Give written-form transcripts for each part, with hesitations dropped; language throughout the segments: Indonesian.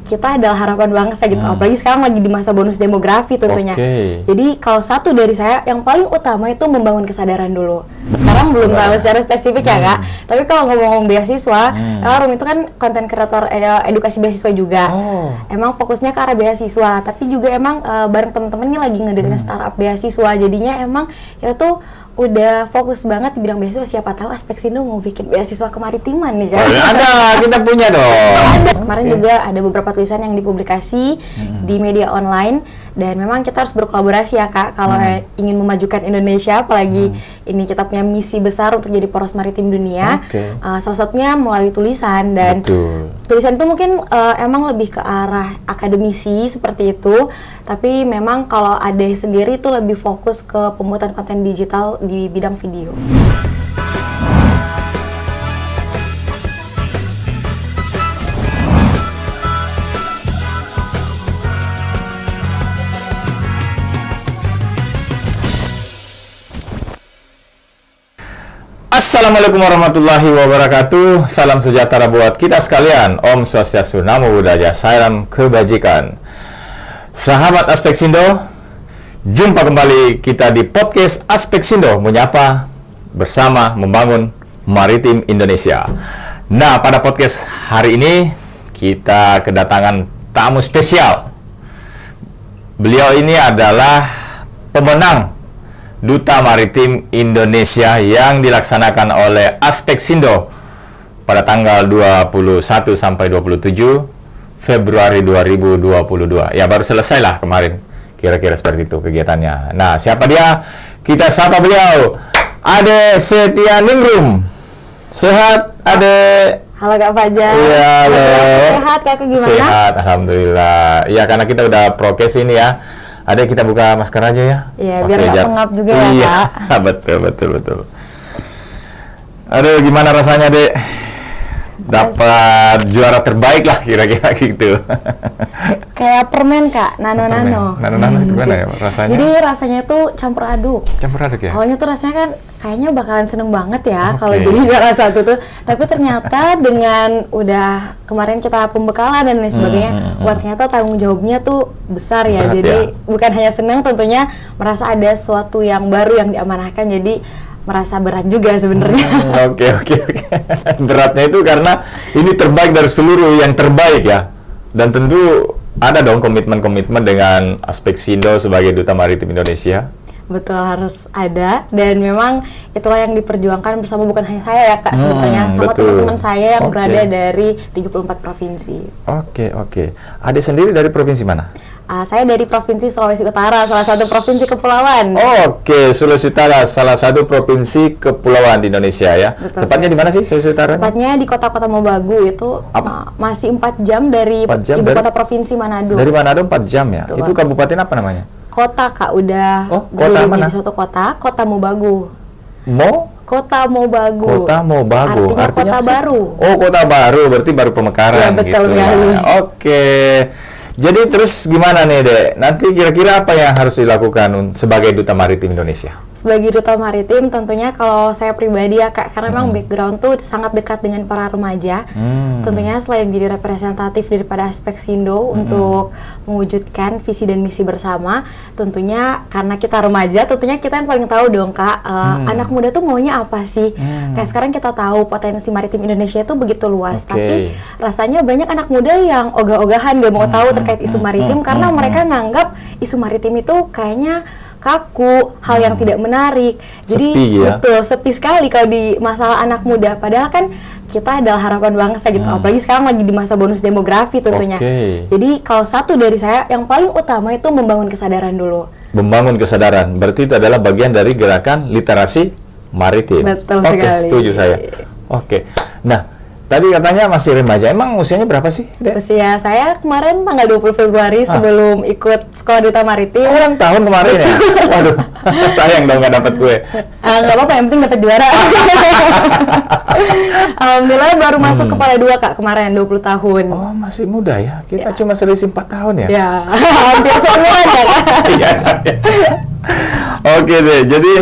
kita adalah harapan bangsa gitu. Apalagi sekarang lagi di masa bonus demografi tentunya. Jadi kalau satu dari saya yang paling utama itu membangun kesadaran dulu. Sekarang belum tahu secara spesifik ya Kak. Tapi kalau ngomong beasiswa, Rum itu kan konten kreator edukasi beasiswa juga. Emang fokusnya ke arah beasiswa, tapi juga emang bareng teman-teman ini lagi ngedirin startup beasiswa. Jadinya emang kita tuh udah fokus banget di bidang beasiswa. Siapa tahu Aspeksindo mau bikin beasiswa kemaritiman nih kan? Ada, kita punya dong. Kemarin juga ada beberapa tulisan yang dipublikasi di media online, dan memang kita harus berkolaborasi ya Kak kalau ingin memajukan Indonesia, apalagi ini kita punya misi besar untuk jadi poros maritim dunia. Salah satunya melalui tulisan, dan tulisan itu mungkin emang lebih ke arah akademisi seperti itu, tapi memang kalau Ade sendiri itu lebih fokus ke pembuatan konten digital di bidang video. Assalamualaikum warahmatullahi wabarakatuh. Salam sejahtera buat kita sekalian. Om Swastiastu, Namo Buddhaya, salam kebajikan. Sahabat Aspeksindo, jumpa kembali kita di podcast Aspeksindo, menyapa bersama membangun maritim Indonesia. Nah, pada podcast hari ini kita kedatangan tamu spesial. Beliau ini adalah pemenang Duta Maritim Indonesia yang dilaksanakan oleh Aspeksindo pada tanggal 21 sampai 27 Februari 2022. Ya, baru selesai lah kemarin. Kira-kira seperti itu kegiatannya. Nah, siapa dia? Kita sapa beliau. Ade Setianingrum. Sehat, Ade? Halo Kak Fajar. Iya, halo. Sehat, Kakak gimana? Sehat, alhamdulillah. Ya, karena kita udah prokes ini ya. Ada, kita buka masker aja ya. Iya, biar nggak pengap juga ya, Kak. Betul. Aduh, gimana rasanya, Dek? Dapat juara terbaik lah, kira-kira gitu. Kayak permen, Kak. Nano-nano. Nano-nano gimana ya rasanya? Jadi rasanya tuh campur aduk. Campur aduk ya? Awalnya tuh rasanya kan kayaknya bakalan seneng banget ya kalau jadi juara satu tuh. Tapi ternyata dengan udah kemarin kita pembekalan dan lain sebagainya, wah ternyata tanggung jawabnya tuh besar ya. Berat jadi ya? bukan hanya seneng, tentunya merasa ada sesuatu yang baru yang diamanahkan. Jadi merasa berat juga sebenarnya. Oke. Beratnya itu karena ini terbaik dari seluruh yang terbaik ya. Dan tentu ada dong komitmen-komitmen dengan Aspeksindo sebagai Duta Maritim Indonesia. Betul, harus ada, dan memang itulah yang diperjuangkan bersama, bukan hanya saya ya Kak sebenarnya, sama teman-teman saya yang berada dari 34 provinsi. Oke. Ade sendiri dari provinsi mana? Saya dari Provinsi Sulawesi Utara, salah satu provinsi kepulauan. Oke, Sulawesi Utara, salah satu provinsi kepulauan di Indonesia ya. Betul, tepatnya di mana sih Sulawesi Utara? Tepatnya di kota Mobagu, itu masih 4 jam dari ibu kota provinsi Manado. Dari Manado 4 jam ya? Betul. Itu kabupaten apa namanya? Kota Kak, udah kota mana? di suatu kota Mobagu. Kota Mobagu. Kota Mobagu. Artinya kota baru. Oh, kota baru, berarti baru pemekaran. Ya, betul gitu sekali. Ya. Oke. Jadi terus gimana nih, Dek? Nanti kira-kira apa yang harus dilakukan sebagai Duta Maritim Indonesia? Sebagai Duta Maritim, tentunya kalau saya pribadi ya Kak, karena memang background tuh sangat dekat dengan para remaja. Tentunya selain menjadi representatif daripada Aspeksindo untuk mewujudkan visi dan misi bersama, tentunya karena kita remaja, tentunya kita yang paling tahu dong Kak, anak muda tuh maunya apa sih? Kayak sekarang kita tahu potensi maritim Indonesia itu begitu luas, tapi rasanya banyak anak muda yang ogah-ogahan gak mau tahu terkait isu maritim, karena mereka nganggap isu maritim itu kayaknya kaku, hal yang tidak menarik. Jadi sepi, ya? Betul, sepi sekali kalau di masalah anak muda. Padahal kan kita adalah harapan bangsa gitu. Apalagi sekarang lagi di masa bonus demografi tentunya. Jadi kalau satu dari saya yang paling utama itu membangun kesadaran dulu. Membangun kesadaran, berarti itu adalah bagian dari gerakan literasi maritim. Betul sekali. Oke, setuju saya. Oke. Nah, tadi katanya masih remaja. Emang usianya berapa sih, Dek? Usia saya kemarin tanggal 20 Februari sebelum ikut Sekolah Duta Maritim. Ulang tahun kemarin ya? Waduh, sayang dong nggak dapat kue. Nggak apa-apa, yang penting dapat juara. Alhamdulillah baru masuk kepala 2 Kak kemarin, 20 tahun. Oh, masih muda ya? Kita cuma selisih 4 tahun ya? Ya, hampir semuanya Kak. Oke deh, jadi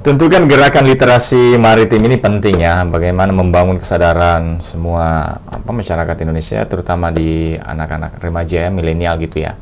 Tentu kan gerakan literasi maritim ini penting ya, bagaimana membangun kesadaran semua masyarakat Indonesia, terutama di anak-anak remaja ya, milenial gitu ya,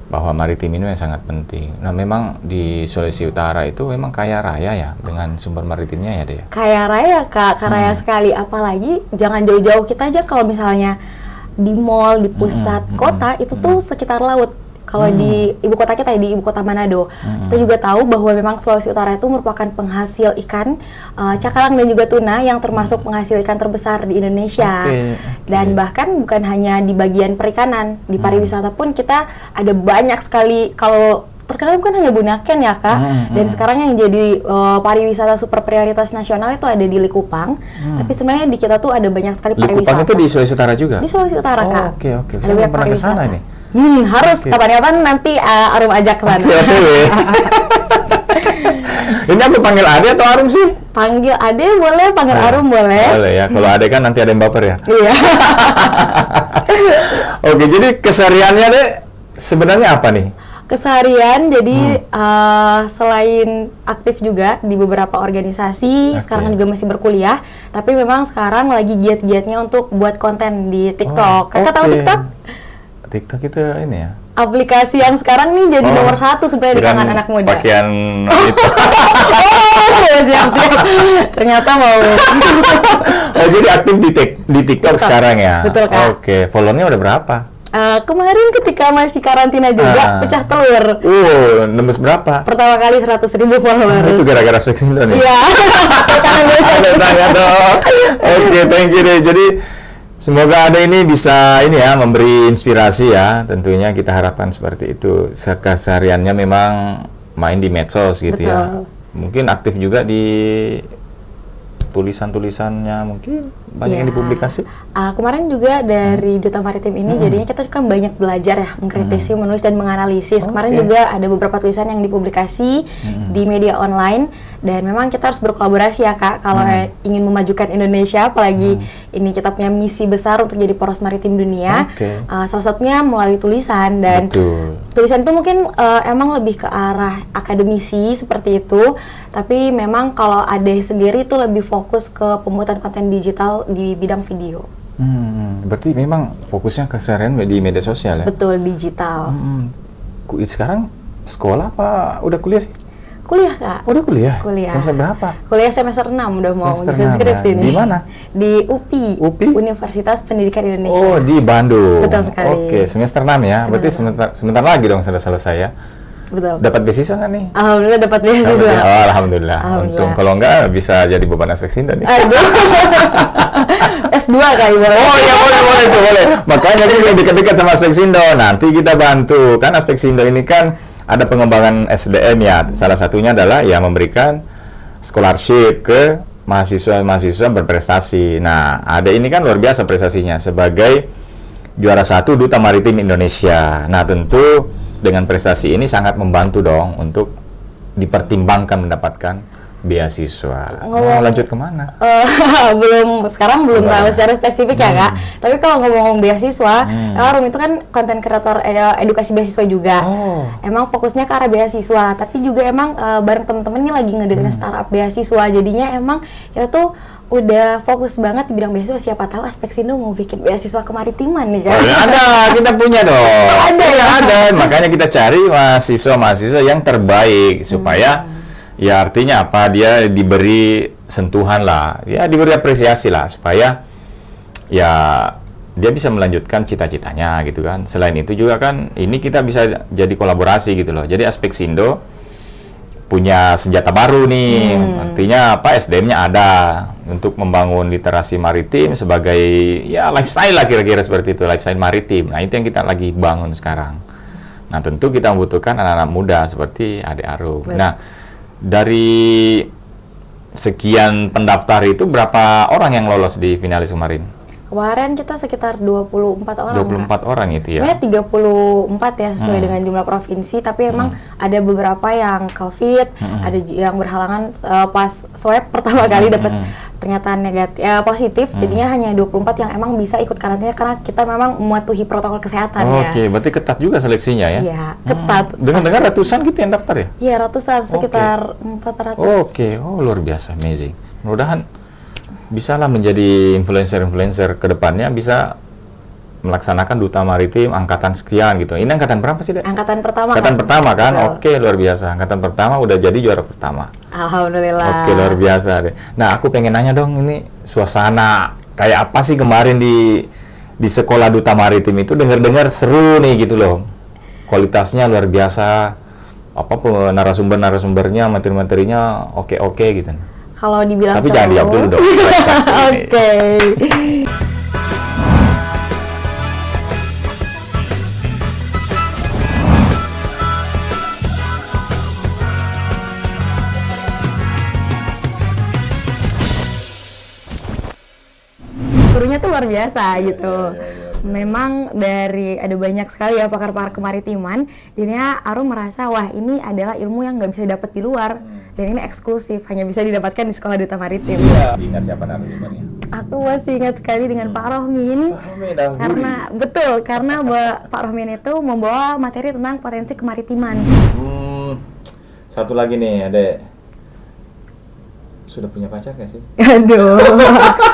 bahwa maritim ini yang sangat penting. Nah, memang di Sulawesi Utara itu memang kaya raya ya dengan sumber maritimnya ya, Dea. Kaya raya Kak, kaya raya sekali. Apalagi jangan jauh-jauh, kita aja kalau misalnya di mall, di pusat kota itu tuh sekitar laut. Kalau di ibu kota kita, di ibu kota Manado, kita juga tahu bahwa memang Sulawesi Utara itu merupakan penghasil ikan cakalang dan juga tuna yang termasuk penghasil ikan terbesar di Indonesia. Dan bahkan bukan hanya di bagian perikanan, di pariwisata pun kita ada banyak sekali. Kalau terkenal bukan hanya Bunaken ya Kak, dan sekarang yang jadi pariwisata super prioritas nasional itu ada di Likupang. Tapi sebenarnya di kita tuh ada banyak sekali Likupang pariwisata. itu di Sulawesi Utara juga? Di Sulawesi Utara Kak. Oke. Ada Saya banyak belum pernah ke sana pariwisata. ini. Harus kapan-kapan nanti Arum ajak ke sana. Ini aku panggil Ade atau Arum sih? Panggil Ade boleh, panggil Arum boleh. Boleh ya, kalau Ade kan nanti ada yang baper ya. Iya. Oke, jadi kesehariannya Dek sebenarnya apa nih? Keseharian jadi selain aktif juga di beberapa organisasi, sekarang juga masih berkuliah, tapi memang sekarang lagi giat-giatnya untuk buat konten di TikTok. Kakak tahu TikTok? TikTok itu ini ya? Aplikasi yang sekarang nih jadi nomor 1 sebenarnya di kalangan anak muda. Pakaian itu. Siap-siap. Ternyata mau. Oh, jadi aktif di TikTok sekarang ya? Betul, Kak. Oke, followernya udah berapa? Kemarin ketika masih karantina juga, pecah telur. Nembus berapa? Pertama kali 100.000 followers. Itu gara-gara Speksindo nih? Iya. Tanya dong. Oke, thank you deh. Jadi semoga Ade ini bisa memberi inspirasi ya. Tentunya kita harapkan seperti itu. Kesehariannya memang main di medsos gitu. Betul. Ya. Mungkin aktif juga di tulisan-tulisannya, mungkin banyak yang dipublikasi. Kemarin juga dari Duta Maritim ini jadinya kita kan banyak belajar ya, mengkritisi, menulis dan menganalisis. Kemarin juga ada beberapa tulisan yang dipublikasi di media online, dan memang kita harus berkolaborasi ya Kak kalau ingin memajukan Indonesia, apalagi ini kita punya misi besar untuk jadi poros maritim dunia. Salah satunya melalui tulisan, dan tulisan itu mungkin emang lebih ke arah akademisi seperti itu, tapi memang kalau Ade sendiri itu lebih fokus ke pembuatan konten digital di bidang video. Berarti memang fokusnya keseharian di media sosial ya? Betul, digital. Sekarang sekolah apa udah kuliah sih? Kuliah Kak. Udah kuliah? Kuliah. Semester berapa? Kuliah semester 6 udah mau nyusun skripsi nih. Di mana? Di UPI. UPI? Universitas Pendidikan Indonesia. Oh, di Bandung. Betul sekali. Oke, semester 6 ya. Berarti sebentar lagi dong sudah selesai ya. Betul. Dapat beasiswa nggak nih? Alhamdulillah dapat beasiswa. Alhamdulillah. Untung, kalau enggak bisa jadi beban Speksindo nih. Aduh. S2 kali boleh. Oh iya, boleh. Makanya kita dekat-dekat sama Speksindo. Nanti kita bantu. Kan Speksindo ini kan ada pengembangan SDM ya. Salah satunya adalah ya memberikan scholarship ke mahasiswa-mahasiswa berprestasi. Nah, ada ini kan luar biasa prestasinya sebagai juara 1 Duta Maritim Indonesia. Nah, tentu dengan prestasi ini sangat membantu dong untuk dipertimbangkan mendapatkan beasiswa. Lanjut kemana? Sekarang belum tahu secara spesifik ya Kak. Tapi kalau ngomong beasiswa, Arum itu kan konten kreator edukasi beasiswa juga. Emang fokusnya ke arah beasiswa, tapi juga emang bareng teman-teman ini lagi ngedirin startup beasiswa. Jadinya emang kita tuh udah fokus banget di bidang beasiswa. Siapa tahu Speksindo mau bikin beasiswa kemaritiman nih kan? Ada, kita punya dong. Ada. Makanya kita cari mahasiswa-mahasiswa yang terbaik supaya ya artinya apa, dia diberi sentuhan lah, ya diberi apresiasi lah supaya ya dia bisa melanjutkan cita-citanya gitu kan. Selain itu juga kan ini kita bisa jadi kolaborasi gitu loh. Jadi Speksindo punya senjata baru nih, artinya apa, SDM-nya ada untuk membangun literasi maritim sebagai ya lifestyle lah, kira-kira seperti itu, lifestyle maritim. Nah, itu yang kita lagi bangun sekarang. Nah, tentu kita membutuhkan anak-anak muda seperti Ade Arum. Nah, dari sekian pendaftar itu berapa orang yang lolos di finalis kemarin? Kemarin kita sekitar 24 orang. 24 orang itu ya? Sebenarnya 34 ya sesuai dengan jumlah provinsi, tapi emang ada beberapa yang COVID, ada yang berhalangan pas swab pertama kali dapat ternyata negatif, positif, jadinya hanya 24 yang emang bisa ikut karantina karena kita memang mematuhi protokol kesehatan ya. Oke, berarti ketat juga seleksinya ya? Iya, ketat. Dengar-dengar ratusan gitu yang daftar ya? Iya, ratusan, sekitar 400. Oke, luar biasa, amazing. Mudah-mudahan bisalah menjadi influencer-influencer ke depannya, bisa melaksanakan duta maritim angkatan sekian gitu. Ini angkatan berapa sih, Dek? Angkatan pertama. Angkatan pertama kan? Betul. Oke, luar biasa. Angkatan pertama udah jadi juara pertama. Alhamdulillah. Oke, luar biasa deh. Nah, aku pengen nanya dong, ini suasana kayak apa sih kemarin di sekolah duta maritim itu? Dengar-dengar seru nih gitu loh. Kualitasnya luar biasa. Apa narasumbernya, materi-materinya oke gitu. Kalau dibilang tapi jangan dijawab dulu dong. Oke. Gurunya tuh luar biasa gitu. Memang ada banyak sekali ya pakar-pakar kemaritiman. Jadinya Arum merasa wah ini adalah ilmu yang nggak bisa dapat di luar dan ini eksklusif hanya bisa didapatkan di sekolah duta maritim. Iya. Ingat siapa narasumbernya? Aku masih ingat sekali dengan Pak Rohmin. Karena Pak Rohmin itu membawa materi tentang potensi kemaritiman. Satu lagi nih, Adek. Sudah punya pacar gak sih? Aduh.